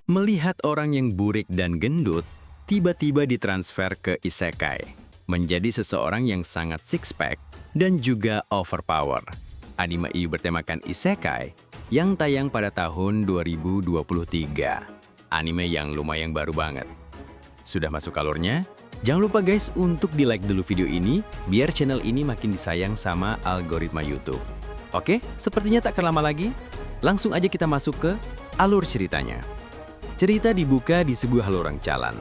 Melihat orang yang burik dan gendut, tiba-tiba ditransfer ke isekai, menjadi seseorang yang sangat six-pack dan juga overpower. Anime ini bertemakan isekai yang tayang pada tahun 2023. Anime yang lumayan baru banget. Sudah masuk alurnya? Jangan lupa guys untuk di-like dulu video ini, biar channel ini makin disayang sama algoritma YouTube. Oke, sepertinya tak akan lama lagi. Langsung aja kita masuk ke alur ceritanya. Cerita dibuka di sebuah lorong jalan.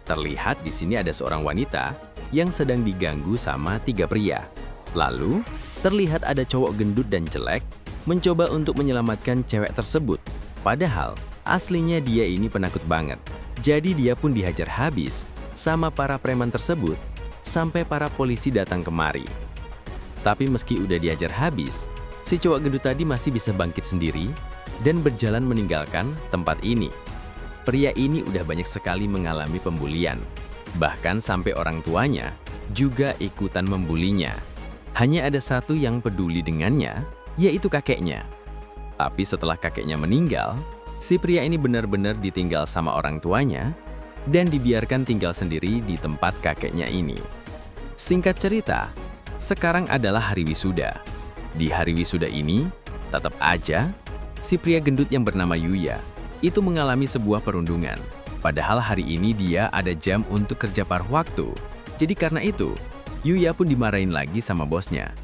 Terlihat di sini ada seorang wanita yang sedang diganggu sama 3 pria. Lalu, terlihat ada cowok gendut dan jelek mencoba untuk menyelamatkan cewek tersebut. Padahal, aslinya dia ini penakut banget. Jadi dia pun dihajar habis sama para preman tersebut sampai para polisi datang kemari. Tapi meski udah dihajar habis, si cowok gendut tadi masih bisa bangkit sendiri dan berjalan meninggalkan tempat ini. Pria ini udah banyak sekali mengalami pembulian. Bahkan sampai orang tuanya juga ikutan membulinya. Hanya ada satu yang peduli dengannya, yaitu kakeknya. Tapi setelah kakeknya meninggal, si pria ini benar-benar ditinggal sama orang tuanya dan dibiarkan tinggal sendiri di tempat kakeknya ini. Singkat cerita, sekarang adalah hari wisuda. Di hari wisuda ini, tetap aja, si pria gendut yang bernama Yuya itu mengalami sebuah perundungan. Padahal hari ini dia ada jam untuk kerja paruh waktu. Jadi karena itu, Yuya pun dimarahin lagi sama bosnya.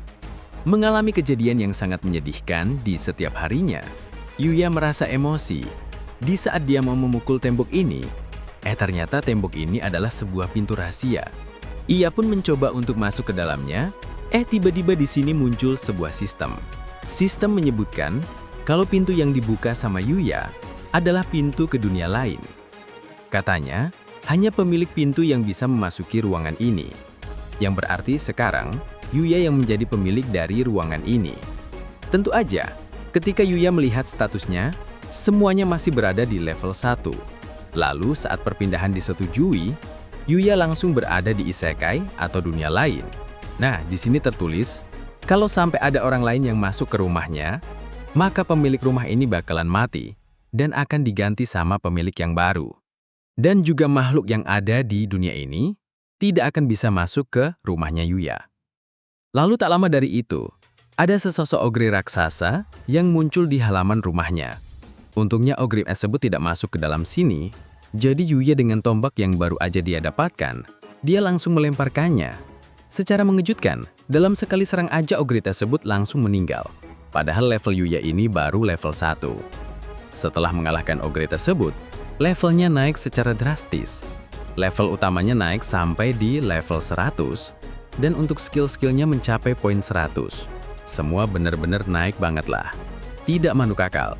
Mengalami kejadian yang sangat menyedihkan di setiap harinya, Yuya merasa emosi. Di saat dia mau memukul tembok ini, ternyata tembok ini adalah sebuah pintu rahasia. Ia pun mencoba untuk masuk ke dalamnya, tiba-tiba di sini muncul sebuah sistem. Sistem menyebutkan kalau pintu yang dibuka sama Yuya adalah pintu ke dunia lain. Katanya, hanya pemilik pintu yang bisa memasuki ruangan ini. Yang berarti sekarang, Yuya yang menjadi pemilik dari ruangan ini. Tentu aja, ketika Yuya melihat statusnya, semuanya masih berada di level 1. Lalu saat perpindahan disetujui, Yuya langsung berada di isekai atau dunia lain. Nah, di sini tertulis, kalau sampai ada orang lain yang masuk ke rumahnya, maka pemilik rumah ini bakalan mati dan akan diganti sama pemilik yang baru. Dan juga makhluk yang ada di dunia ini tidak akan bisa masuk ke rumahnya Yuya. Lalu tak lama dari itu, ada sesosok ogre raksasa yang muncul di halaman rumahnya. Untungnya ogre tersebut tidak masuk ke dalam sini, jadi Yuya dengan tombak yang baru aja dia dapatkan, dia langsung melemparkannya. Secara mengejutkan, dalam sekali serang aja ogre tersebut langsung meninggal. Padahal level Yuya ini baru level 1. Setelah mengalahkan ogre tersebut, levelnya naik secara drastis. Level utamanya naik sampai di level 100, dan untuk skill-skillnya mencapai poin 100. Semua benar-benar naik banget lah. Tidak manuk akal.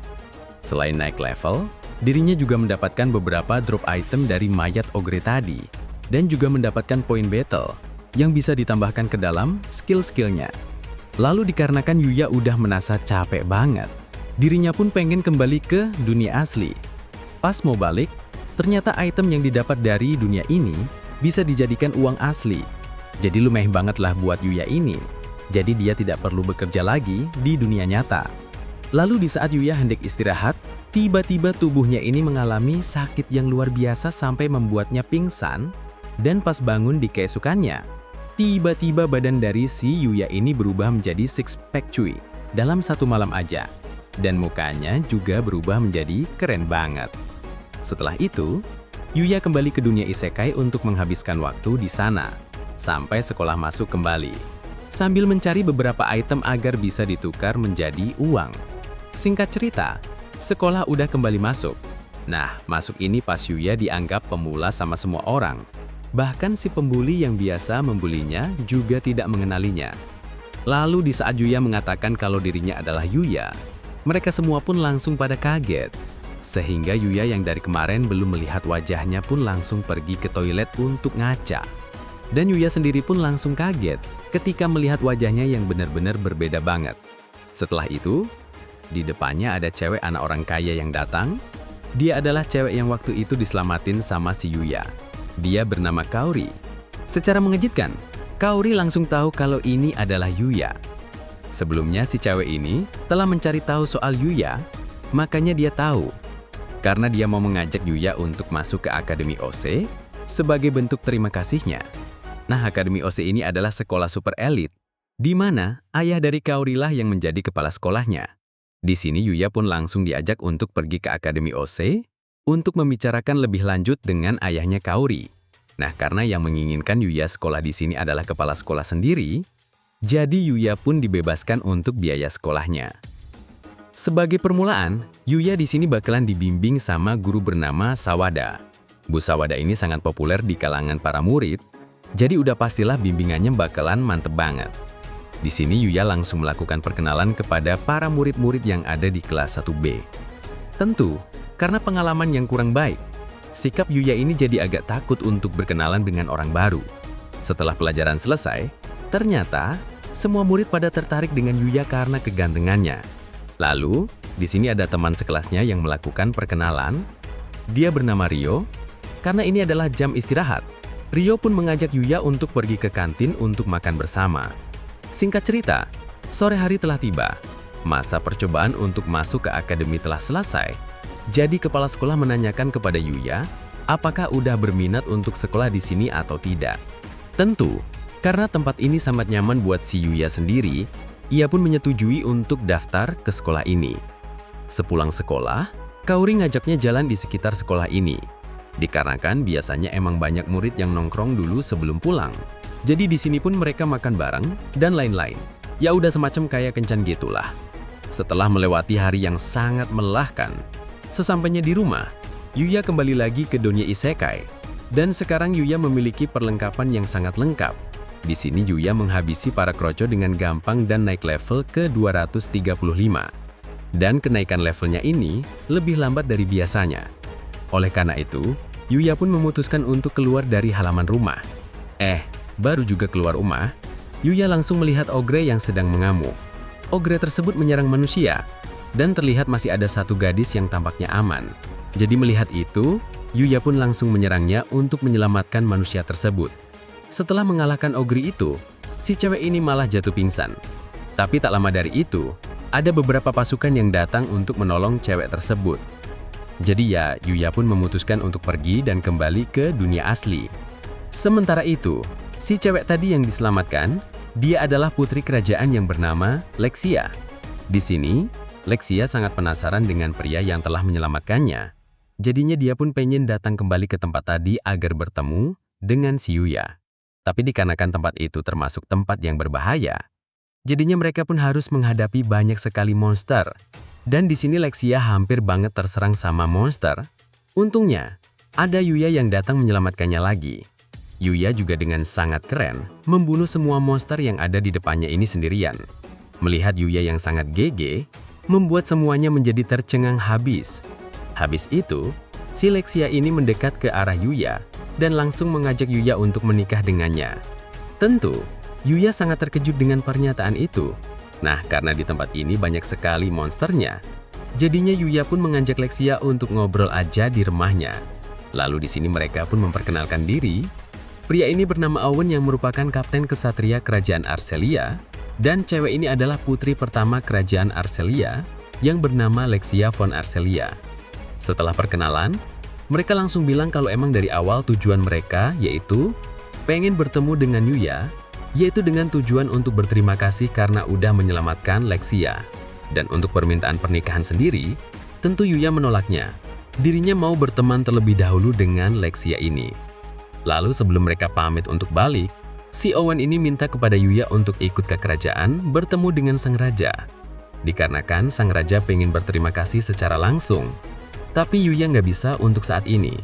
Selain naik level, dirinya juga mendapatkan beberapa drop item dari mayat ogre tadi, dan juga mendapatkan poin battle yang bisa ditambahkan ke dalam skill-skillnya. Lalu dikarenakan Yuya udah merasa capek banget, dirinya pun pengen kembali ke dunia asli. Pas mau balik, ternyata item yang didapat dari dunia ini bisa dijadikan uang asli. Jadi lumayan banget lah buat Yuya ini. Jadi dia tidak perlu bekerja lagi di dunia nyata. Lalu di saat Yuya hendak istirahat, tiba-tiba tubuhnya ini mengalami sakit yang luar biasa sampai membuatnya pingsan. Dan pas bangun di keesokannya, tiba-tiba badan dari si Yuya ini berubah menjadi six pack cuy, dalam satu malam aja. Dan mukanya juga berubah menjadi keren banget. Setelah itu, Yuya kembali ke dunia isekai untuk menghabiskan waktu di sana, sampai sekolah masuk kembali, sambil mencari beberapa item agar bisa ditukar menjadi uang. Singkat cerita, sekolah udah kembali masuk. Nah, masuk ini pas Yuya dianggap pemula sama semua orang. Bahkan si pembuli yang biasa membulinya juga tidak mengenalinya. Lalu di saat Yuya mengatakan kalau dirinya adalah Yuya, mereka semua pun langsung pada kaget. Sehingga Yuya yang dari kemarin belum melihat wajahnya pun langsung pergi ke toilet untuk ngaca. Dan Yuya sendiri pun langsung kaget ketika melihat wajahnya yang benar-benar berbeda banget. Setelah itu, di depannya ada cewek anak orang kaya yang datang. Dia adalah cewek yang waktu itu diselamatin sama si Yuya. Dia bernama Kaori. Secara mengejutkan, Kaori langsung tahu kalau ini adalah Yuya. Sebelumnya si cewek ini telah mencari tahu soal Yuya, makanya dia tahu karena dia mau mengajak Yuya untuk masuk ke Akademi OC sebagai bentuk terima kasihnya. Nah, Akademi OC ini adalah sekolah super elit, di mana ayah dari Kaori lah yang menjadi kepala sekolahnya. Di sini Yuya pun langsung diajak untuk pergi ke Akademi OC untuk membicarakan lebih lanjut dengan ayahnya Kaori. Nah, karena yang menginginkan Yuya sekolah di sini adalah kepala sekolah sendiri, jadi Yuya pun dibebaskan untuk biaya sekolahnya. Sebagai permulaan, Yuya di sini bakalan dibimbing sama guru bernama Sawada. Bu Sawada ini sangat populer di kalangan para murid, jadi udah pastilah bimbingannya bakalan mantep banget. Di sini Yuya langsung melakukan perkenalan kepada para murid-murid yang ada di kelas 1B. Tentu, karena pengalaman yang kurang baik, sikap Yuya ini jadi agak takut untuk berkenalan dengan orang baru. Setelah pelajaran selesai, ternyata semua murid pada tertarik dengan Yuya karena kegantengannya. Lalu, di sini ada teman sekelasnya yang melakukan perkenalan. Dia bernama Rio. Karena ini adalah jam istirahat, Rio pun mengajak Yuya untuk pergi ke kantin untuk makan bersama. Singkat cerita, sore hari telah tiba. Masa percobaan untuk masuk ke akademi telah selesai. Jadi kepala sekolah menanyakan kepada Yuya, apakah udah berminat untuk sekolah di sini atau tidak. Tentu, karena tempat ini sangat nyaman buat si Yuya sendiri, ia pun menyetujui untuk daftar ke sekolah ini. Sepulang sekolah, Kaori ngajaknya jalan di sekitar sekolah ini. Dikarenakan biasanya emang banyak murid yang nongkrong dulu sebelum pulang. Jadi di sini pun mereka makan bareng dan lain-lain. Ya udah semacam kayak kencan gitulah. Setelah melewati hari yang sangat melelahkan, sesampainya di rumah, Yuya kembali lagi ke dunia isekai. Dan sekarang Yuya memiliki perlengkapan yang sangat lengkap. Di sini Yuya menghabisi para kroco dengan gampang dan naik level ke 235. Dan kenaikan levelnya ini lebih lambat dari biasanya. Oleh karena itu, Yuya pun memutuskan untuk keluar dari halaman rumah. Baru juga keluar rumah, Yuya langsung melihat ogre yang sedang mengamuk. Ogre tersebut menyerang manusia, dan terlihat masih ada satu gadis yang tampaknya aman. Jadi melihat itu, Yuya pun langsung menyerangnya untuk menyelamatkan manusia tersebut. Setelah mengalahkan ogre itu, si cewek ini malah jatuh pingsan. Tapi tak lama dari itu, ada beberapa pasukan yang datang untuk menolong cewek tersebut. Jadi ya, Yuya pun memutuskan untuk pergi dan kembali ke dunia asli. Sementara itu, si cewek tadi yang diselamatkan, dia adalah putri kerajaan yang bernama Lexia. Di sini, Lexia sangat penasaran dengan pria yang telah menyelamatkannya. Jadinya dia pun pengen datang kembali ke tempat tadi agar bertemu dengan si Yuya. Tapi dikarenakan tempat itu termasuk tempat yang berbahaya, jadinya mereka pun harus menghadapi banyak sekali monster. Dan di sini Lexia hampir banget terserang sama monster. Untungnya, ada Yuya yang datang menyelamatkannya lagi. Yuya juga dengan sangat keren membunuh semua monster yang ada di depannya ini sendirian. Melihat Yuya yang sangat GG, membuat semuanya menjadi tercengang habis. Habis itu, si Lexia ini mendekat ke arah Yuya dan langsung mengajak Yuya untuk menikah dengannya. Tentu, Yuya sangat terkejut dengan pernyataan itu. Nah, karena di tempat ini banyak sekali monsternya, jadinya Yuya pun mengajak Lexia untuk ngobrol aja di rumahnya. Lalu di sini mereka pun memperkenalkan diri. Pria ini bernama Owen yang merupakan kapten kesatria kerajaan Arcelia, dan cewek ini adalah putri pertama kerajaan Arcelia yang bernama Lexia von Arcelia. Setelah perkenalan, mereka langsung bilang kalau emang dari awal tujuan mereka yaitu pengen bertemu dengan Yuya, yaitu dengan tujuan untuk berterima kasih karena udah menyelamatkan Lexia. Dan untuk permintaan pernikahan sendiri, tentu Yuya menolaknya. Dirinya mau berteman terlebih dahulu dengan Lexia ini. Lalu sebelum mereka pamit untuk balik, si Owen ini minta kepada Yuya untuk ikut ke kerajaan bertemu dengan sang raja. Dikarenakan sang raja pengen berterima kasih secara langsung. Tapi Yuya nggak bisa untuk saat ini.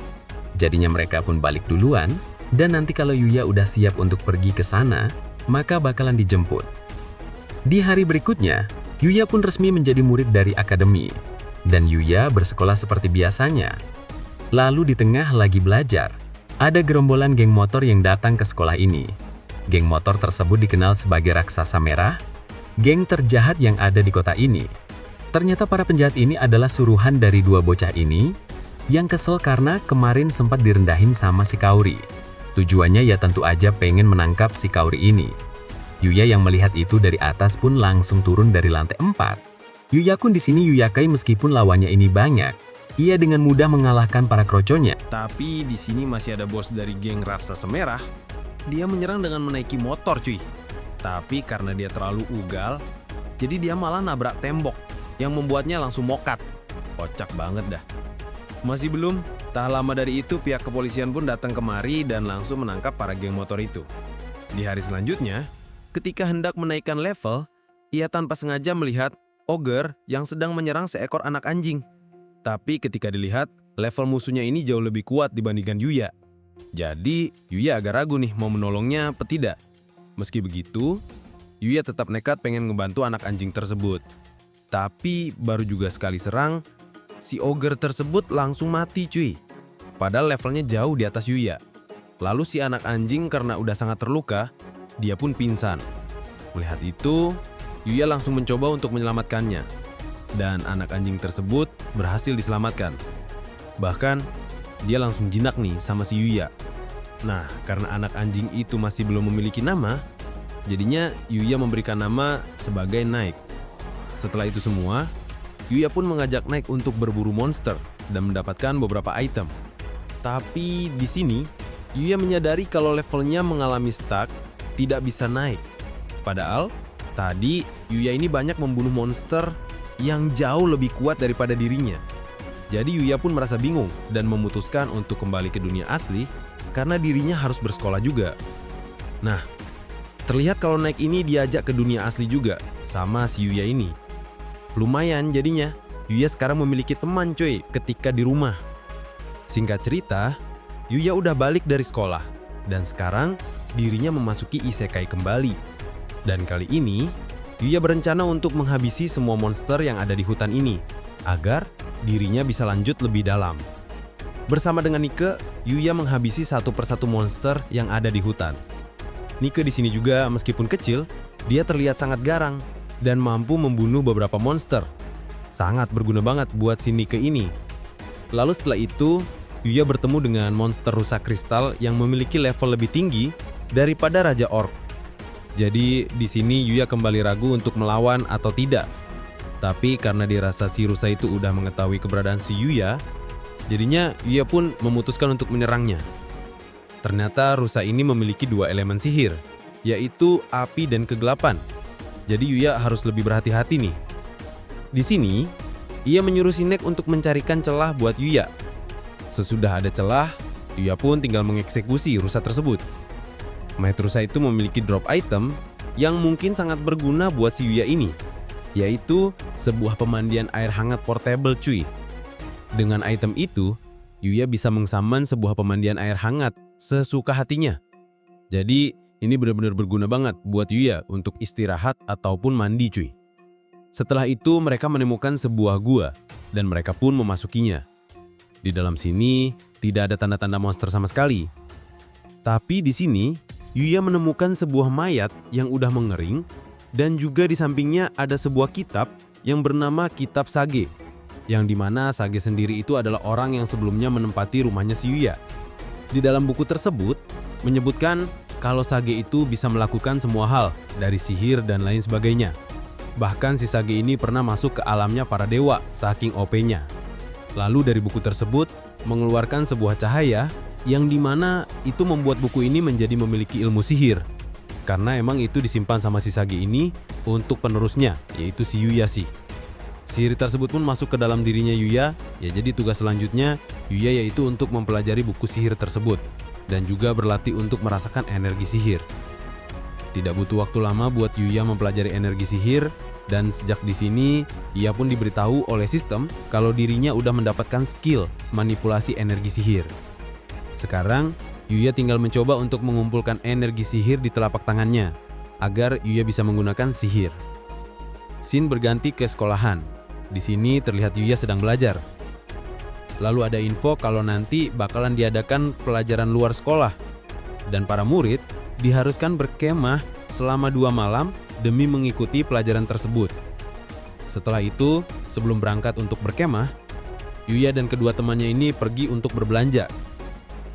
Jadinya mereka pun balik duluan. Dan nanti kalau Yuya udah siap untuk pergi ke sana, maka bakalan dijemput. Di hari berikutnya, Yuya pun resmi menjadi murid dari akademi. Dan Yuya bersekolah seperti biasanya. Lalu di tengah lagi belajar, ada gerombolan geng motor yang datang ke sekolah ini. Geng motor tersebut dikenal sebagai Raksasa Merah, geng terjahat yang ada di kota ini. Ternyata para penjahat ini adalah suruhan dari dua bocah ini, yang kesel karena kemarin sempat direndahin sama si Kaori. Tujuannya ya tentu aja pengen menangkap si Kaori ini. Yuya yang melihat itu dari atas pun langsung turun dari lantai 4. Yuya kun di sini Yuyakai meskipun lawannya ini banyak, Ia dengan mudah mengalahkan para kroconya. Tapi di sini masih ada bos dari geng raksasa merah. Dia menyerang dengan menaiki motor cuy. Tapi karena dia terlalu ugal, jadi dia malah nabrak tembok yang membuatnya langsung mokat. Kocak banget dah. Masih belum, tak lama dari itu pihak kepolisian pun datang kemari dan langsung menangkap para geng motor itu. Di hari selanjutnya, ketika hendak menaikkan level, ia tanpa sengaja melihat ogre yang sedang menyerang seekor anak anjing. Tapi ketika dilihat, level musuhnya ini jauh lebih kuat dibandingkan Yuya. Jadi, Yuya agak ragu nih mau menolongnya apa tidak. Meski begitu, Yuya tetap nekat pengen ngebantu anak anjing tersebut. Tapi baru juga sekali serang, si ogre tersebut langsung mati cuy. Padahal levelnya jauh di atas Yuya. Lalu si anak anjing karena udah sangat terluka, dia pun pingsan. Melihat itu, Yuya langsung mencoba untuk menyelamatkannya. Dan anak anjing tersebut berhasil diselamatkan. Bahkan, dia langsung jinak nih sama si Yuya. Nah, karena anak anjing itu masih belum memiliki nama, jadinya Yuya memberikan nama sebagai Naik. Setelah itu semua, Yuya pun mengajak Naik untuk berburu monster dan mendapatkan beberapa item. Tapi di sini, Yuya menyadari kalau levelnya mengalami stuck, tidak bisa naik. Padahal, tadi Yuya ini banyak membunuh monster yang jauh lebih kuat daripada dirinya. Jadi Yuya pun merasa bingung dan memutuskan untuk kembali ke dunia asli karena dirinya harus bersekolah juga. Nah, terlihat kalau Naik ini diajak ke dunia asli juga sama si Yuya ini. Lumayan jadinya, Yuya sekarang memiliki teman coy ketika di rumah. Singkat cerita, Yuya udah balik dari sekolah dan sekarang dirinya memasuki isekai kembali. Dan kali ini, Yuya berencana untuk menghabisi semua monster yang ada di hutan ini agar dirinya bisa lanjut lebih dalam. Bersama dengan Nike, Yuya menghabisi satu persatu monster yang ada di hutan. Nike di sini juga meskipun kecil, dia terlihat sangat garang dan mampu membunuh beberapa monster. Sangat berguna banget buat si Nike ini. Lalu setelah itu, Yuya bertemu dengan monster rusa kristal yang memiliki level lebih tinggi daripada Raja Orc. Jadi di sini Yuya kembali ragu untuk melawan atau tidak. Tapi karena dirasa si rusa itu udah mengetahui keberadaan si Yuya, jadinya Yuya pun memutuskan untuk menyerangnya. Ternyata rusa ini memiliki dua elemen sihir, yaitu api dan kegelapan. Jadi Yuya harus lebih berhati-hati nih. Di sini, ia menyuruh si Nek untuk mencarikan celah buat Yuya. Sesudah ada celah, Yuya pun tinggal mengeksekusi rusa tersebut. Might rusa itu memiliki drop item yang mungkin sangat berguna buat si Yuya ini, yaitu sebuah pemandian air hangat portable cuy. Dengan item itu, Yuya bisa mengsummon sebuah pemandian air hangat sesuka hatinya. Jadi, ini benar-benar berguna banget buat Yuya untuk istirahat ataupun mandi cuy. Setelah itu, mereka menemukan sebuah gua dan mereka pun memasukinya. Di dalam sini, tidak ada tanda-tanda monster sama sekali. Tapi di sini, Yuya menemukan sebuah mayat yang udah mengering dan juga di sampingnya ada sebuah kitab yang bernama Kitab Sage. Yang dimana Sage sendiri itu adalah orang yang sebelumnya menempati rumahnya si Yuya. Di dalam buku tersebut menyebutkan kalau Sage itu bisa melakukan semua hal dari sihir dan lain sebagainya. Bahkan si Sage ini pernah masuk ke alamnya para dewa saking OP-nya. Lalu dari buku tersebut mengeluarkan sebuah cahaya yang dimana itu membuat buku ini menjadi memiliki ilmu sihir. Karena emang itu disimpan sama si Sage ini untuk penerusnya, yaitu si Yuya sih. Sihir tersebut pun masuk ke dalam dirinya Yuya, ya jadi tugas selanjutnya Yuya yaitu untuk mempelajari buku sihir tersebut dan juga berlatih untuk merasakan energi sihir. Tidak butuh waktu lama buat Yuya mempelajari energi sihir dan sejak di sini ia pun diberitahu oleh sistem kalau dirinya udah mendapatkan skill manipulasi energi sihir. Sekarang Yuya tinggal mencoba untuk mengumpulkan energi sihir di telapak tangannya agar Yuya bisa menggunakan sihir. Scene berganti ke sekolahan. Di sini terlihat Yuya sedang belajar. Lalu ada info kalau nanti bakalan diadakan pelajaran luar sekolah. Dan para murid diharuskan berkemah selama 2 malam demi mengikuti pelajaran tersebut. Setelah itu, sebelum berangkat untuk berkemah, Yuya dan kedua temannya ini pergi untuk berbelanja.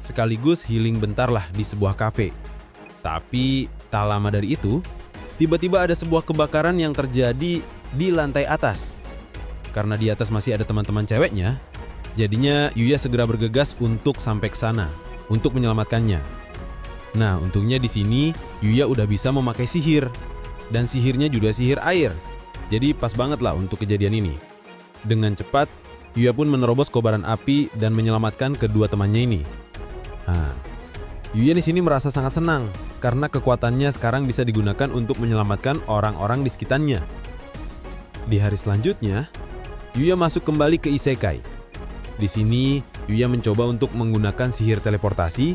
Sekaligus healing bentar lah di sebuah kafe. Tapi tak lama dari itu, tiba-tiba ada sebuah kebakaran yang terjadi di lantai atas. Karena di atas masih ada teman-teman ceweknya, Jadinya Yuya segera bergegas untuk sampai ke sana, untuk menyelamatkannya. Nah, untungnya di sini Yuya udah bisa memakai sihir. Dan sihirnya juga sihir air. Jadi pas banget lah untuk kejadian ini. Dengan cepat, Yuya pun menerobos kobaran api dan menyelamatkan kedua temannya ini. Nah, Yuya di sini merasa sangat senang karena kekuatannya sekarang bisa digunakan untuk menyelamatkan orang-orang di sekitarnya. Di hari selanjutnya, Yuya masuk kembali ke isekai. Di sini, Yuya mencoba untuk menggunakan sihir teleportasi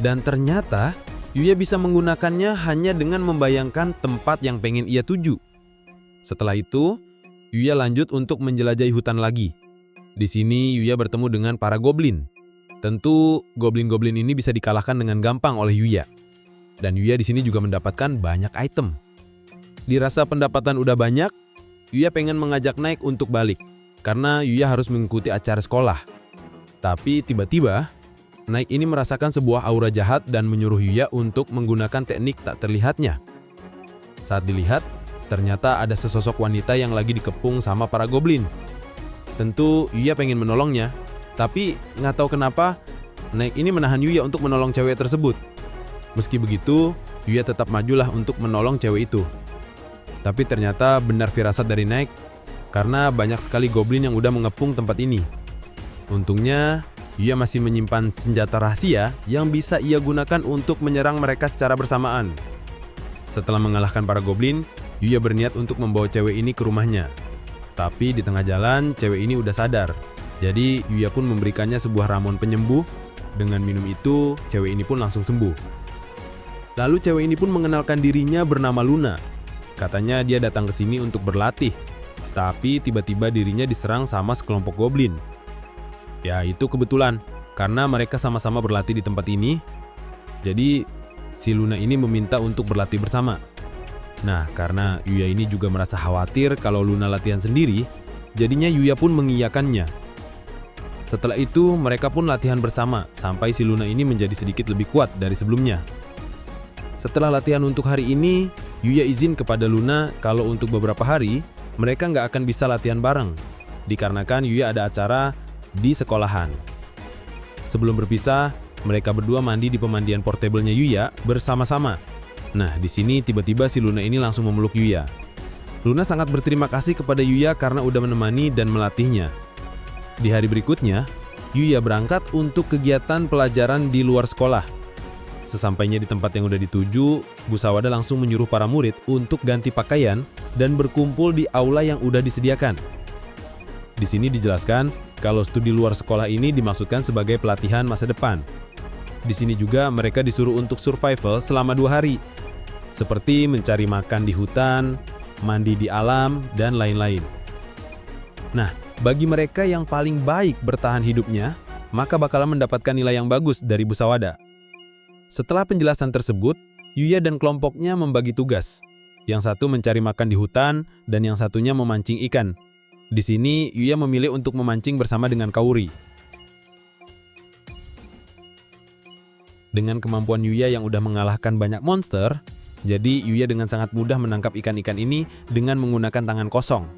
dan ternyata Yuya bisa menggunakannya hanya dengan membayangkan tempat yang pengen ia tuju. Setelah itu, Yuya lanjut untuk menjelajahi hutan lagi. Di sini Yuya bertemu dengan para goblin. Tentu goblin-goblin ini bisa dikalahkan dengan gampang oleh Yuya. Dan Yuya di sini juga mendapatkan banyak item. Dirasa pendapatan udah banyak, Yuya pengen mengajak Naik untuk balik karena Yuya harus mengikuti acara sekolah. Tapi tiba-tiba Naik ini merasakan sebuah aura jahat dan menyuruh Yuya untuk menggunakan teknik tak terlihatnya. Saat dilihat, ternyata ada sesosok wanita yang lagi dikepung sama para goblin. Tentu Yuya pengen menolongnya, tapi nggak tahu kenapa Naik ini menahan Yuya untuk menolong cewek tersebut. Meski begitu, Yuya tetap majulah untuk menolong cewek itu. Tapi ternyata benar firasat dari Naik, karena banyak sekali goblin yang udah mengepung tempat ini. Untungnya, Yuya masih menyimpan senjata rahasia yang bisa ia gunakan untuk menyerang mereka secara bersamaan. Setelah mengalahkan para goblin, Yuya berniat untuk membawa cewek ini ke rumahnya. Tapi di tengah jalan, cewek ini udah sadar. Jadi Yuya pun memberikannya sebuah ramuan penyembuh. Dengan minum itu, cewek ini pun langsung sembuh. Lalu cewek ini pun mengenalkan dirinya bernama Luna. Katanya dia datang ke sini untuk berlatih. Tapi tiba-tiba dirinya diserang sama sekelompok goblin. Ya itu kebetulan, karena mereka sama-sama berlatih di tempat ini. Jadi si Luna ini meminta untuk berlatih bersama. Nah, karena Yuya ini juga merasa khawatir kalau Luna latihan sendiri, jadinya Yuya pun mengiyakannya. Setelah itu, mereka pun latihan bersama, sampai si Luna ini menjadi sedikit lebih kuat dari sebelumnya. Setelah latihan untuk hari ini, Yuya izin kepada Luna kalau untuk beberapa hari, mereka nggak akan bisa latihan bareng, dikarenakan Yuya ada acara di sekolahan. Sebelum berpisah, mereka berdua mandi di pemandian portable-nya Yuya bersama-sama. Nah, di sini tiba-tiba si Luna ini langsung memeluk Yuya. Luna sangat berterima kasih kepada Yuya karena udah menemani dan melatihnya. Di hari berikutnya, Yuya berangkat untuk kegiatan pelajaran di luar sekolah. Sesampainya di tempat yang udah dituju, Bu Sawada langsung menyuruh para murid untuk ganti pakaian dan berkumpul di aula yang udah disediakan. Di sini dijelaskan kalau studi luar sekolah ini dimaksudkan sebagai pelatihan masa depan. Di sini juga mereka disuruh untuk survival selama 2 hari. Seperti mencari makan di hutan, mandi di alam, dan lain-lain. Nah, bagi mereka yang paling baik bertahan hidupnya, maka bakalan mendapatkan nilai yang bagus dari Bu Sawada. Setelah penjelasan tersebut, Yuya dan kelompoknya membagi tugas. Yang satu mencari makan di hutan, dan yang satunya memancing ikan. Di sini, Yuya memilih untuk memancing bersama dengan Kaori. Dengan kemampuan Yuya yang udah mengalahkan banyak monster, jadi Yuya dengan sangat mudah menangkap ikan-ikan ini dengan menggunakan tangan kosong.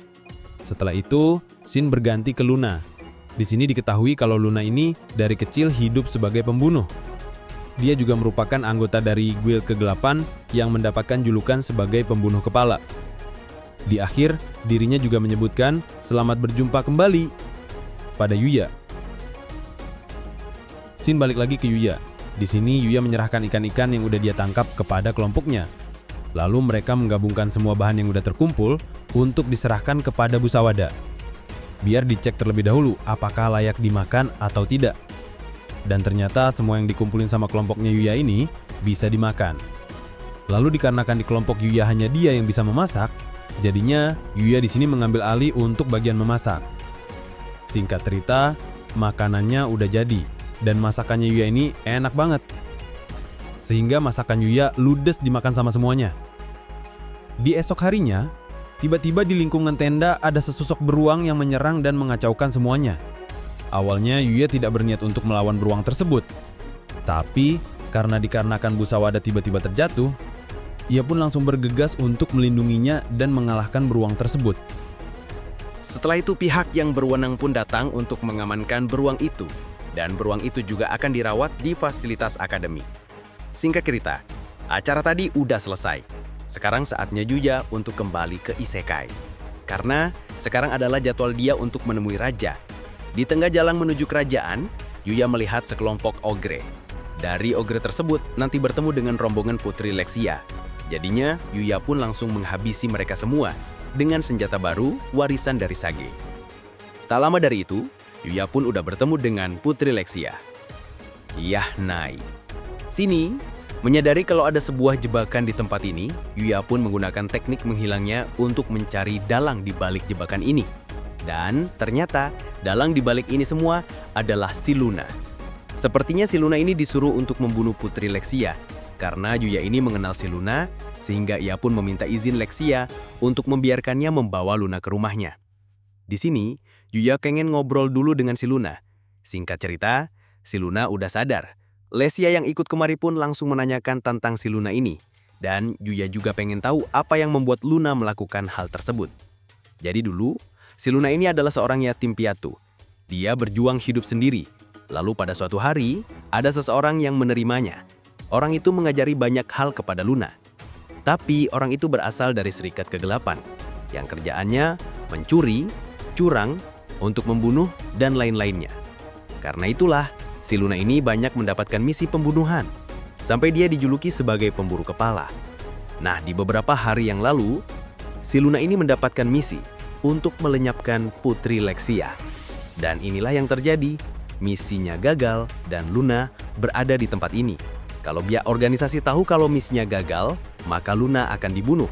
Setelah itu, scene berganti ke Luna. Di sini diketahui kalau Luna ini dari kecil hidup sebagai pembunuh. Dia juga merupakan anggota dari guild kegelapan yang mendapatkan julukan sebagai pembunuh kepala. Di akhir, dirinya juga menyebutkan selamat berjumpa kembali pada Yuya. Scene balik lagi ke Yuya. Di sini Yuya menyerahkan ikan-ikan yang udah dia tangkap kepada kelompoknya. Lalu mereka menggabungkan semua bahan yang udah terkumpul untuk diserahkan kepada Bu Sawada. Biar dicek terlebih dahulu apakah layak dimakan atau tidak. Dan ternyata semua yang dikumpulin sama kelompoknya Yuya ini bisa dimakan. Lalu dikarenakan di kelompok Yuya hanya dia yang bisa memasak, jadinya Yuya di sini mengambil alih untuk bagian memasak. Singkat cerita, makanannya udah jadi dan masakannya Yuya ini enak banget. Sehingga masakan Yuya ludes dimakan sama semuanya. Di esok harinya, tiba-tiba di lingkungan tenda ada sesosok beruang yang menyerang dan mengacaukan semuanya. Awalnya Yuya tidak berniat untuk melawan beruang tersebut. Tapi dikarenakan Bu Sawada tiba-tiba terjatuh, ia pun langsung bergegas untuk melindunginya dan mengalahkan beruang tersebut. Setelah itu pihak yang berwenang pun datang untuk mengamankan beruang itu, dan beruang itu juga akan dirawat di fasilitas akademi. Singkat cerita, acara tadi udah selesai. Sekarang saatnya Yuya untuk kembali ke isekai. Karena sekarang adalah jadwal dia untuk menemui raja. Di tengah jalan menuju kerajaan, Yuya melihat sekelompok ogre. Dari ogre tersebut nanti bertemu dengan rombongan Putri Lexia. Jadinya Yuya pun langsung menghabisi mereka semua dengan senjata baru warisan dari Sage. Tak lama dari itu, Yuya pun udah bertemu dengan Putri Lexia. Yah Nai. Sini, menyadari kalau ada sebuah jebakan di tempat ini, Yuya pun menggunakan teknik menghilangnya untuk mencari dalang di balik jebakan ini. Dan ternyata dalang di balik ini semua adalah si Luna. Sepertinya si Luna ini disuruh untuk membunuh Putri Lexia, karena Yuya ini mengenal si Luna, sehingga ia pun meminta izin Lexia untuk membiarkannya membawa Luna ke rumahnya. Di sini, Yuya pengen ngobrol dulu dengan si Luna. Singkat cerita, si Luna udah sadar. Lexia yang ikut kemari pun langsung menanyakan tentang si Luna ini. Dan Yuya juga pengen tahu apa yang membuat Luna melakukan hal tersebut. Jadi dulu, si Luna ini adalah seorang yatim piatu. Dia berjuang hidup sendiri. Lalu pada suatu hari, ada seseorang yang menerimanya. Orang itu mengajari banyak hal kepada Luna. Tapi orang itu berasal dari serikat kegelapan, yang kerjaannya mencuri, curang, untuk membunuh, dan lain-lainnya. Karena itulah, si Luna ini banyak mendapatkan misi pembunuhan, sampai dia dijuluki sebagai pemburu kepala. Nah, di beberapa hari yang lalu, si Luna ini mendapatkan misi untuk melenyapkan Putri Lexia. Dan inilah yang terjadi, misinya gagal dan Luna berada di tempat ini. Kalau pihak organisasi tahu kalau misinya gagal, maka Luna akan dibunuh.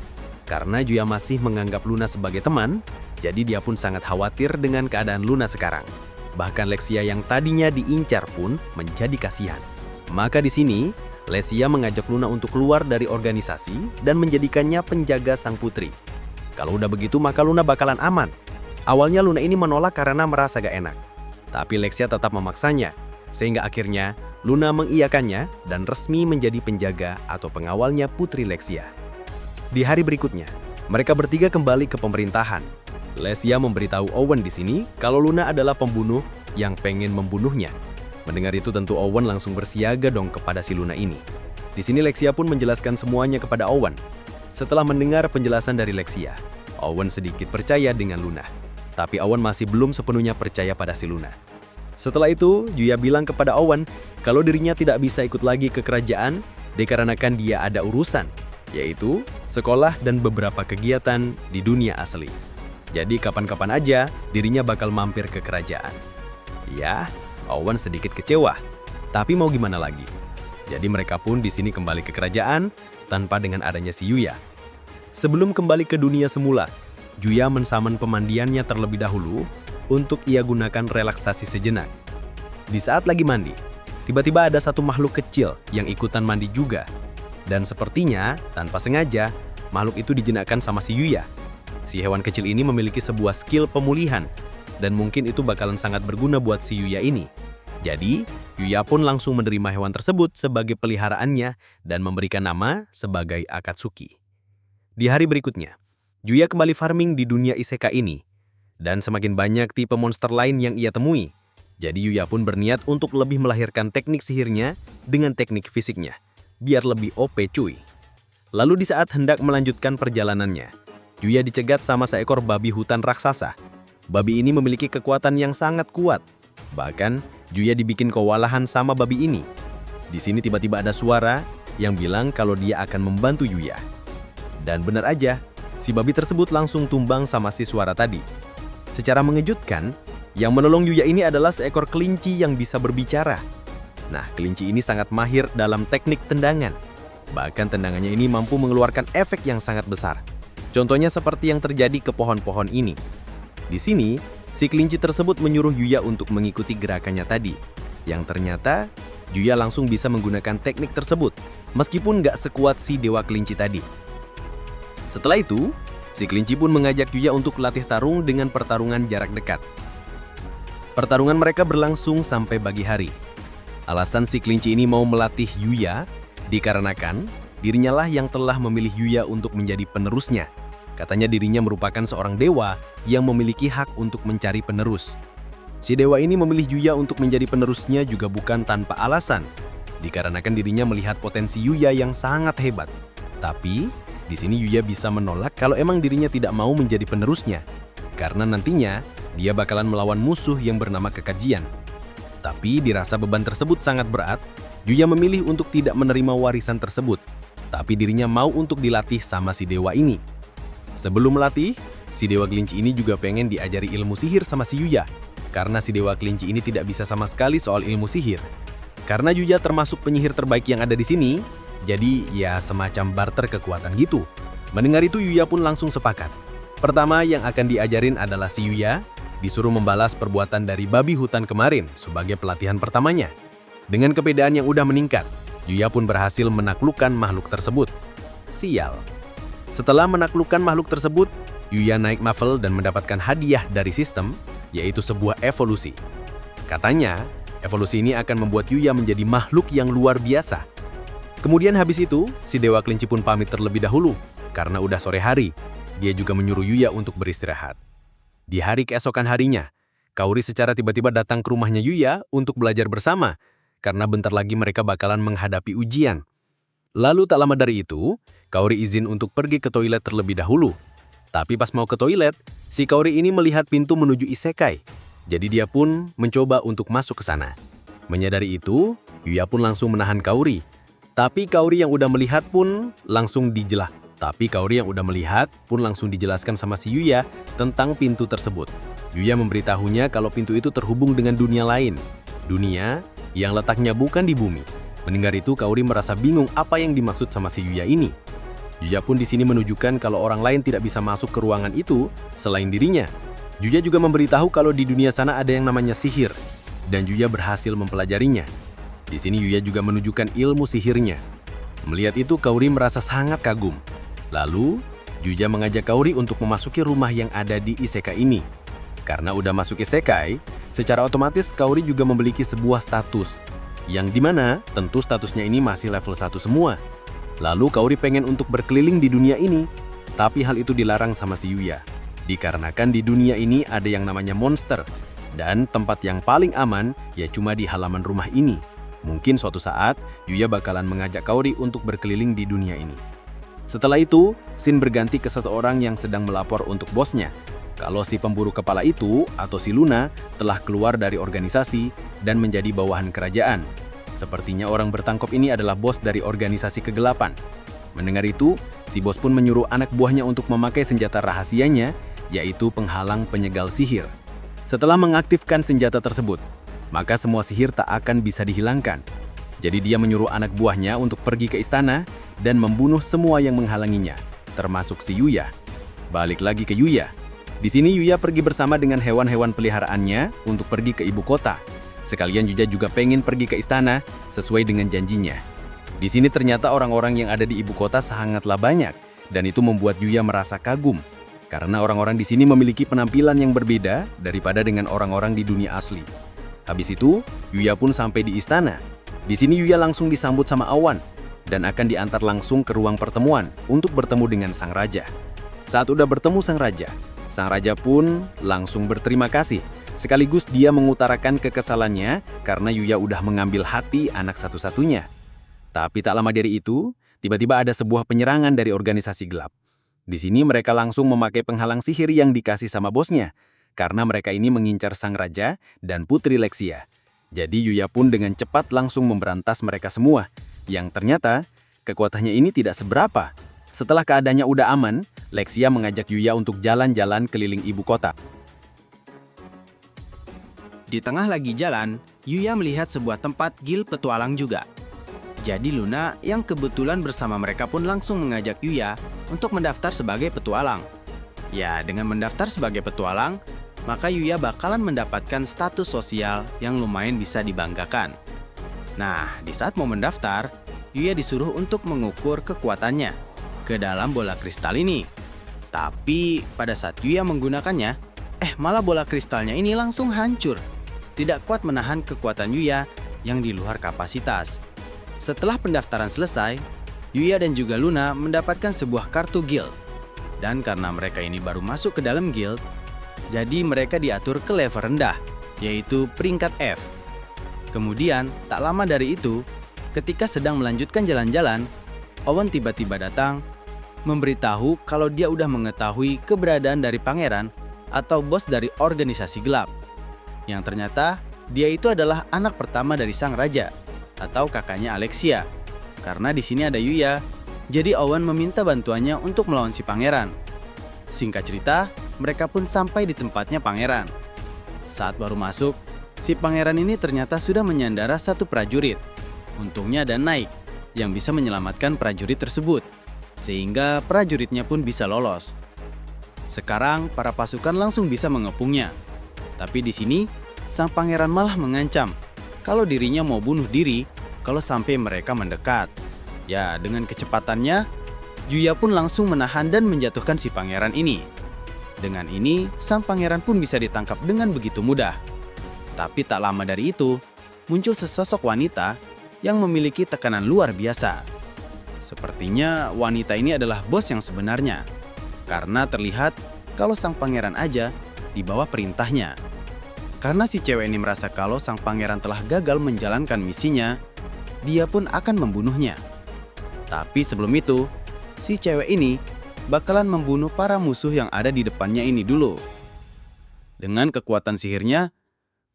Karena Yuya masih menganggap Luna sebagai teman, jadi dia pun sangat khawatir dengan keadaan Luna sekarang. Bahkan Lexia yang tadinya diincar pun menjadi kasihan. Maka di sini, Lexia mengajak Luna untuk keluar dari organisasi dan menjadikannya penjaga sang putri. Kalau udah begitu maka Luna bakalan aman. Awalnya Luna ini menolak karena merasa gak enak. Tapi Lexia tetap memaksanya, sehingga akhirnya Luna mengiyakannya dan resmi menjadi penjaga atau pengawalnya Putri Lexia. Di hari berikutnya, mereka bertiga kembali ke pemerintahan. Lexia memberitahu Owen di sini kalau Luna adalah pembunuh yang pengen membunuhnya. Mendengar itu tentu Owen langsung bersiaga dong kepada si Luna ini. Di sini Lexia pun menjelaskan semuanya kepada Owen. Setelah mendengar penjelasan dari Lexia, Owen sedikit percaya dengan Luna. Tapi Owen masih belum sepenuhnya percaya pada si Luna. Setelah itu, Yuya bilang kepada Owen kalau dirinya tidak bisa ikut lagi ke kerajaan dikarenakan dia ada urusan, yaitu sekolah dan beberapa kegiatan di dunia asli. Jadi kapan-kapan aja dirinya bakal mampir ke kerajaan. Ya, Owen sedikit kecewa, tapi mau gimana lagi? Jadi mereka pun di sini kembali ke kerajaan tanpa dengan adanya si Yuya. Sebelum kembali ke dunia semula, Yuya mensaman pemandiannya terlebih dahulu untuk ia gunakan relaksasi sejenak. Di saat lagi mandi, tiba-tiba ada satu makhluk kecil yang ikutan mandi juga. Dan sepertinya, tanpa sengaja, makhluk itu dijinakkan sama si Yuya. Si hewan kecil ini memiliki sebuah skill pemulihan, dan mungkin itu bakalan sangat berguna buat si Yuya ini. Jadi, Yuya pun langsung menerima hewan tersebut sebagai peliharaannya dan memberikan nama sebagai Akatsuki. Di hari berikutnya, Yuya kembali farming di dunia isekai ini. Dan semakin banyak tipe monster lain yang ia temui. Jadi Yuya pun berniat untuk lebih melahirkan teknik sihirnya dengan teknik fisiknya, biar lebih OP cuy. Lalu di saat hendak melanjutkan perjalanannya, Yuya dicegat sama seekor babi hutan raksasa. Babi ini memiliki kekuatan yang sangat kuat. Bahkan, Yuya dibikin kewalahan sama babi ini. Di sini tiba-tiba ada suara yang bilang kalau dia akan membantu Yuya. Dan benar aja, si babi tersebut langsung tumbang sama si suara tadi. Secara mengejutkan, yang menolong Yuya ini adalah seekor kelinci yang bisa berbicara. Nah, kelinci ini sangat mahir dalam teknik tendangan. Bahkan tendangannya ini mampu mengeluarkan efek yang sangat besar. Contohnya seperti yang terjadi ke pohon-pohon ini. Di sini, si kelinci tersebut menyuruh Yuya untuk mengikuti gerakannya tadi. Yang ternyata, Yuya langsung bisa menggunakan teknik tersebut, meskipun nggak sekuat si dewa kelinci tadi. Setelah itu, si kelinci pun mengajak Yuya untuk latih tarung dengan pertarungan jarak dekat. Pertarungan mereka berlangsung sampai pagi hari. Alasan si kelinci ini mau melatih Yuya dikarenakan dirinya lah yang telah memilih Yuya untuk menjadi penerusnya. Katanya dirinya merupakan seorang dewa yang memiliki hak untuk mencari penerus. Si dewa ini memilih Yuya untuk menjadi penerusnya juga bukan tanpa alasan, dikarenakan dirinya melihat potensi Yuya yang sangat hebat. Tapi, di sini Yuya bisa menolak kalau emang dirinya tidak mau menjadi penerusnya, karena nantinya dia bakalan melawan musuh yang bernama Kekajian. Tapi dirasa beban tersebut sangat berat, Yuya memilih untuk tidak menerima warisan tersebut, tapi dirinya mau untuk dilatih sama si dewa ini. Sebelum melatih, si dewa kelinci ini juga pengen diajari ilmu sihir sama si Yuya, karena si dewa kelinci ini tidak bisa sama sekali soal ilmu sihir. Karena Yuya termasuk penyihir terbaik yang ada di sini, jadi ya semacam barter kekuatan gitu. Mendengar itu Yuya pun langsung sepakat. Pertama yang akan diajarin adalah si Yuya disuruh membalas perbuatan dari babi hutan kemarin sebagai pelatihan pertamanya. Dengan kepedean yang udah meningkat, Yuya pun berhasil menaklukkan makhluk tersebut. Sial. Setelah menaklukkan makhluk tersebut, Yuya naik level dan mendapatkan hadiah dari sistem, yaitu sebuah evolusi. Katanya, evolusi ini akan membuat Yuya menjadi makhluk yang luar biasa. Kemudian habis itu, si dewa kelinci pun pamit terlebih dahulu, karena udah sore hari. Dia juga menyuruh Yuya untuk beristirahat. Di hari keesokan harinya, Kaori secara tiba-tiba datang ke rumahnya Yuya untuk belajar bersama, karena bentar lagi mereka bakalan menghadapi ujian. Lalu tak lama dari itu, Kaori izin untuk pergi ke toilet terlebih dahulu. Tapi pas mau ke toilet, si Kaori ini melihat pintu menuju isekai. Jadi dia pun mencoba untuk masuk ke sana. Menyadari itu, Yuya pun langsung menahan Kaori. Tapi Kaori yang udah melihat pun langsung dijelaskan sama si Yuya tentang pintu tersebut. Yuya memberitahunya kalau pintu itu terhubung dengan dunia lain. Dunia yang letaknya bukan di bumi. Mendengar itu, Kaori merasa bingung apa yang dimaksud sama si Yuya ini. Yuya pun di sini menunjukkan kalau orang lain tidak bisa masuk ke ruangan itu selain dirinya. Yuya juga memberitahu kalau di dunia sana ada yang namanya sihir, dan Yuya berhasil mempelajarinya. Di sini Yuya juga menunjukkan ilmu sihirnya. Melihat itu, Kaori merasa sangat kagum. Lalu, Yuya mengajak Kaori untuk memasuki rumah yang ada di isekai ini. Karena udah masuk isekai, secara otomatis Kaori juga memiliki sebuah status, yang dimana tentu statusnya ini masih level 1 semua. Lalu Kaori pengen untuk berkeliling di dunia ini, tapi hal itu dilarang sama si Yuya. Dikarenakan di dunia ini ada yang namanya monster, dan tempat yang paling aman ya cuma di halaman rumah ini. Mungkin suatu saat, Yuya bakalan mengajak Kaori untuk berkeliling di dunia ini. Setelah itu, scene berganti ke seseorang yang sedang melapor untuk bosnya. Kalau si pemburu kepala itu, atau si Luna, telah keluar dari organisasi dan menjadi bawahan kerajaan. Sepertinya orang bertangkap ini adalah bos dari organisasi kegelapan. Mendengar itu, si bos pun menyuruh anak buahnya untuk memakai senjata rahasianya, yaitu penghalang penyegal sihir. Setelah mengaktifkan senjata tersebut, maka semua sihir tak akan bisa dihilangkan. Jadi dia menyuruh anak buahnya untuk pergi ke istana dan membunuh semua yang menghalanginya, termasuk si Yuya. Balik lagi ke Yuya. Di sini Yuya pergi bersama dengan hewan-hewan peliharaannya untuk pergi ke ibu kota. Sekalian Yuya juga pengen pergi ke istana sesuai dengan janjinya. Di sini ternyata orang-orang yang ada di ibu kota sangatlah banyak, dan itu membuat Yuya merasa kagum. Karena orang-orang di sini memiliki penampilan yang berbeda daripada dengan orang-orang di dunia asli. Habis itu, Yuya pun sampai di istana. Di sini Yuya langsung disambut sama Awan, dan akan diantar langsung ke ruang pertemuan untuk bertemu dengan sang raja. Saat udah bertemu sang raja pun langsung berterima kasih. Sekaligus dia mengutarakan kekesalannya karena Yuya udah mengambil hati anak satu-satunya. Tapi tak lama dari itu, tiba-tiba ada sebuah penyerangan dari organisasi gelap. Di sini mereka langsung memakai penghalang sihir yang dikasih sama bosnya, karena mereka ini mengincar sang raja dan putri Lexia. Jadi Yuya pun dengan cepat langsung memberantas mereka semua, yang ternyata kekuatannya ini tidak seberapa. Setelah keadaannya udah aman, Lexia mengajak Yuya untuk jalan-jalan keliling ibu kota. Di tengah lagi jalan, Yuya melihat sebuah tempat gil petualang juga. Jadi Luna yang kebetulan bersama mereka pun langsung mengajak Yuya untuk mendaftar sebagai petualang. Ya, dengan mendaftar sebagai petualang, maka Yuya bakalan mendapatkan status sosial yang lumayan bisa dibanggakan. Nah, di saat mau mendaftar, Yuya disuruh untuk mengukur kekuatannya ke dalam bola kristal ini. Tapi pada saat Yuya menggunakannya, malah bola kristalnya ini langsung hancur. Tidak kuat menahan kekuatan Yuya yang di luar kapasitas. Setelah pendaftaran selesai, Yuya dan juga Luna mendapatkan sebuah kartu guild. Dan karena mereka ini baru masuk ke dalam guild, jadi mereka diatur ke level rendah, yaitu peringkat F. Kemudian, tak lama dari itu, ketika sedang melanjutkan jalan-jalan, Owen tiba-tiba datang, memberitahu kalau dia udah mengetahui keberadaan dari pangeran atau bos dari organisasi gelap. Yang ternyata, dia itu adalah anak pertama dari sang raja, atau kakaknya Alexia. Karena di sini ada Yuya, jadi Owen meminta bantuannya untuk melawan si pangeran. Singkat cerita, mereka pun sampai di tempatnya pangeran. Saat baru masuk, si pangeran ini ternyata sudah menyandara satu prajurit. Untungnya ada Knight yang bisa menyelamatkan prajurit tersebut, sehingga prajuritnya pun bisa lolos. Sekarang, para pasukan langsung bisa mengepungnya. Tapi di sini, sang pangeran malah mengancam kalau dirinya mau bunuh diri kalau sampai mereka mendekat. Ya, dengan kecepatannya, Yuya pun langsung menahan dan menjatuhkan si pangeran ini. Dengan ini, sang pangeran pun bisa ditangkap dengan begitu mudah. Tapi tak lama dari itu, muncul sesosok wanita yang memiliki tekanan luar biasa. Sepertinya wanita ini adalah bos yang sebenarnya, karena terlihat kalau sang pangeran aja di bawah perintahnya. Karena si cewek ini merasa kalau sang pangeran telah gagal menjalankan misinya, dia pun akan membunuhnya. Tapi sebelum itu, si cewek ini bakalan membunuh para musuh yang ada di depannya ini dulu. Dengan kekuatan sihirnya,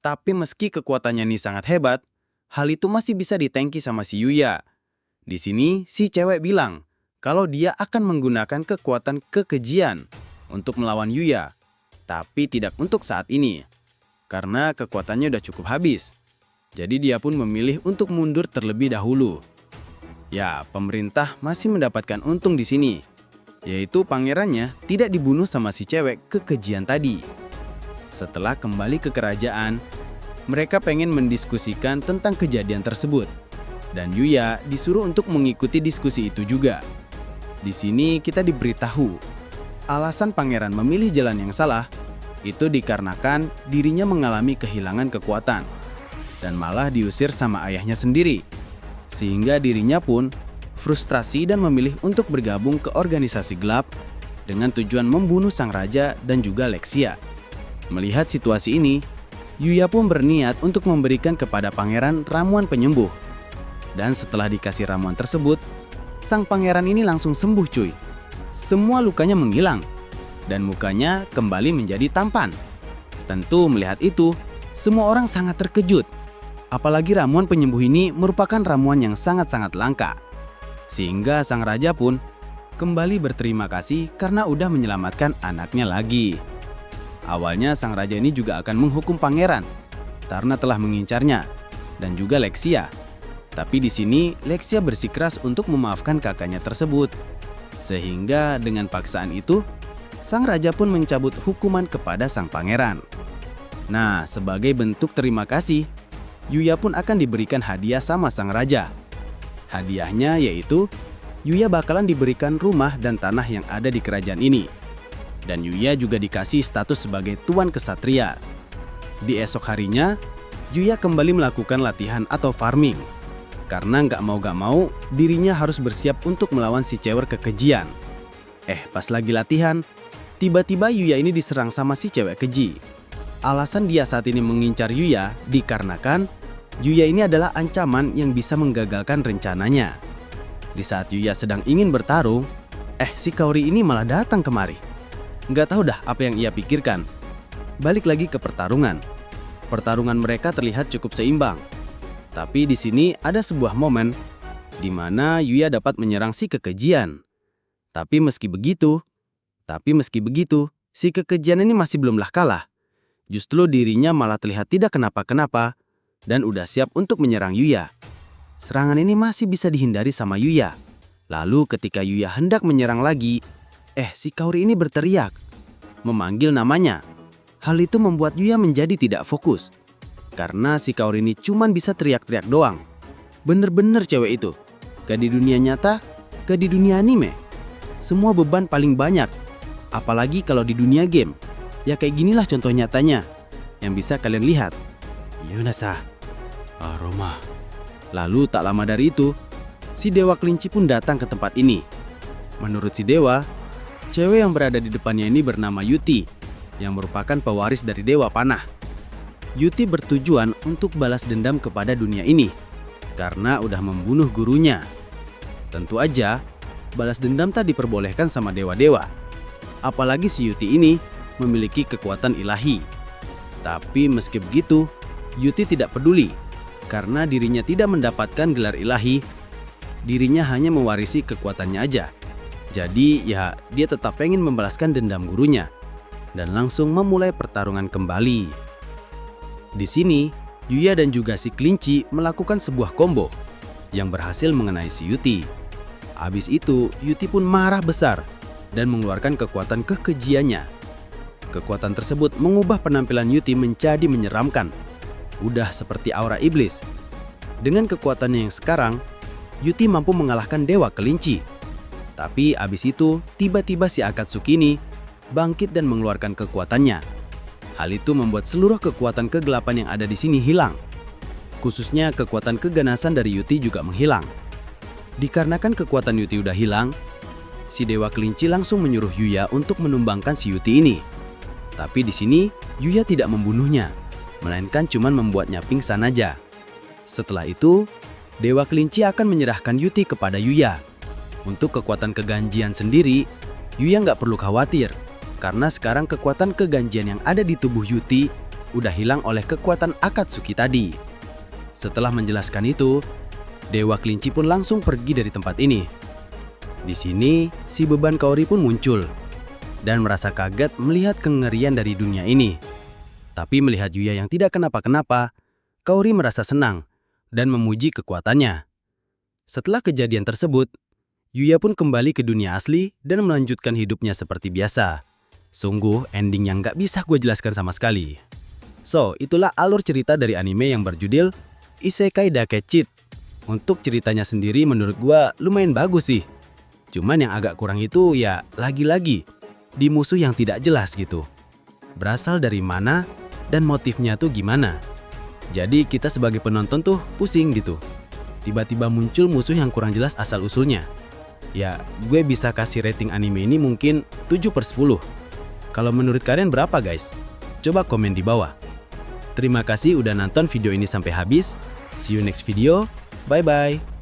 tapi meski kekuatannya ini sangat hebat, hal itu masih bisa ditangki sama si Yuya. Di sini, si cewek bilang kalau dia akan menggunakan kekuatan kekejian untuk melawan Yuya, tapi tidak untuk saat ini, karena kekuatannya udah cukup habis. Jadi dia pun memilih untuk mundur terlebih dahulu. Ya, pemerintah masih mendapatkan untung di sini, yaitu pangerannya tidak dibunuh sama si cewek kekejian tadi. Setelah kembali ke kerajaan, mereka pengen mendiskusikan tentang kejadian tersebut, dan Yuya disuruh untuk mengikuti diskusi itu juga. Di sini kita diberitahu, alasan pangeran memilih jalan yang salah itu dikarenakan dirinya mengalami kehilangan kekuatan, dan malah diusir sama ayahnya sendiri. Sehingga dirinya pun frustrasi dan memilih untuk bergabung ke organisasi gelap dengan tujuan membunuh sang raja dan juga Lexia. Melihat situasi ini, Yuya pun berniat untuk memberikan kepada pangeran ramuan penyembuh. Dan setelah dikasih ramuan tersebut, sang pangeran ini langsung sembuh cuy. Semua lukanya menghilang, dan mukanya kembali menjadi tampan. Tentu melihat itu, semua orang sangat terkejut. Apalagi ramuan penyembuh ini merupakan ramuan yang sangat-sangat langka. Sehingga sang raja pun kembali berterima kasih karena udah menyelamatkan anaknya lagi. Awalnya sang raja ini juga akan menghukum pangeran karena telah mengincarnya dan juga Lexia. Tapi di sini Lexia bersikeras untuk memaafkan kakaknya tersebut. Sehingga dengan paksaan itu, sang raja pun mencabut hukuman kepada sang pangeran. Nah, sebagai bentuk terima kasih, Yuya pun akan diberikan hadiah sama sang raja. Hadiahnya yaitu Yuya bakalan diberikan rumah dan tanah yang ada di kerajaan ini. Dan Yuya juga dikasih status sebagai tuan kesatria. Di esok harinya, Yuya kembali melakukan latihan atau farming. Karena nggak mau dirinya harus bersiap untuk melawan si cewek kekejian. Pas lagi latihan, tiba-tiba Yuya ini diserang sama si cewek keji. Alasan dia saat ini mengincar Yuya dikarenakan Yuya ini adalah ancaman yang bisa menggagalkan rencananya. Di saat Yuya sedang ingin bertarung, si Kaori ini malah datang kemari. Nggak tahu dah apa yang ia pikirkan. Balik lagi ke pertarungan. Pertarungan mereka terlihat cukup seimbang. Tapi di sini ada sebuah momen di mana Yuya dapat menyerang si kekejian. Tapi meski begitu, si kekejian ini masih belumlah kalah. Justru dirinya malah terlihat tidak kenapa-kenapa dan udah siap untuk menyerang Yuya. Serangan ini masih bisa dihindari sama Yuya. Lalu ketika Yuya hendak menyerang lagi, si Kaori ini berteriak, memanggil namanya. Hal itu membuat Yuya menjadi tidak fokus. Karena si Kaori ini cuman bisa teriak-teriak doang. Bener-bener cewek itu. Gak di dunia nyata, gak di dunia anime. Semua beban paling banyak. Apalagi kalau di dunia game. Ya kayak ginilah contoh nyatanya yang bisa kalian lihat. Yunasa, aroma. Lalu tak lama dari itu, si Dewa Kelinci pun datang ke tempat ini. Menurut si Dewa, Cewek yang berada di depannya ini bernama Yuti, yang merupakan pewaris dari Dewa Panah. Yuti bertujuan untuk balas dendam kepada dunia ini, karena udah membunuh gurunya. Tentu aja, balas dendam tak diperbolehkan sama dewa-dewa. Apalagi si Yuti ini memiliki kekuatan ilahi. Tapi meski begitu, Yuti tidak peduli, karena dirinya tidak mendapatkan gelar ilahi. Dirinya hanya mewarisi kekuatannya aja. Jadi ya dia tetap pengen membalaskan dendam gurunya dan langsung memulai pertarungan kembali. Di sini, Yuya dan juga si kelinci melakukan sebuah combo yang berhasil mengenai si Yuti. Habis itu, Yuti pun marah besar dan mengeluarkan kekuatan kekejiannya. Kekuatan tersebut mengubah penampilan Yuti menjadi menyeramkan. Udah seperti aura iblis. Dengan kekuatannya yang sekarang, Yuti mampu mengalahkan Dewa Kelinci. Tapi abis itu, tiba-tiba si Akatsuki ini bangkit dan mengeluarkan kekuatannya. Hal itu membuat seluruh kekuatan kegelapan yang ada di sini hilang. Khususnya kekuatan keganasan dari Yuti juga menghilang. Dikarenakan kekuatan Yuti udah hilang, si Dewa Kelinci langsung menyuruh Yuya untuk menumbangkan si Yuti ini. Tapi di sini, Yuya tidak membunuhnya, melainkan cuma membuatnya pingsan aja. Setelah itu, Dewa Kelinci akan menyerahkan Yuti kepada Yuya. Untuk kekuatan keganjian sendiri, Yuya nggak perlu khawatir, karena sekarang kekuatan keganjian yang ada di tubuh Yuti udah hilang oleh kekuatan Akatsuki tadi. Setelah menjelaskan itu, Dewa Kelinci pun langsung pergi dari tempat ini. Di sini, si beban Kaori pun muncul, dan merasa kaget melihat kengerian dari dunia ini. Tapi melihat Yuya yang tidak kenapa-kenapa, Kaori merasa senang dan memuji kekuatannya. Setelah kejadian tersebut, Yuya pun kembali ke dunia asli dan melanjutkan hidupnya seperti biasa. Sungguh ending yang gak bisa gue jelaskan sama sekali. So, itulah alur cerita dari anime yang berjudul Isekai Dakechi. Untuk ceritanya sendiri menurut gue lumayan bagus sih. Cuman yang agak kurang itu ya lagi-lagi di musuh yang tidak jelas gitu. Berasal dari mana dan motifnya tuh gimana. Jadi kita sebagai penonton tuh pusing gitu. Tiba-tiba muncul musuh yang kurang jelas asal-usulnya. Ya, gue bisa kasih rating anime ini mungkin 7/10. Kalau menurut kalian berapa guys? Coba komen di bawah. Terima kasih udah nonton video ini sampai habis. See you next video. Bye-bye.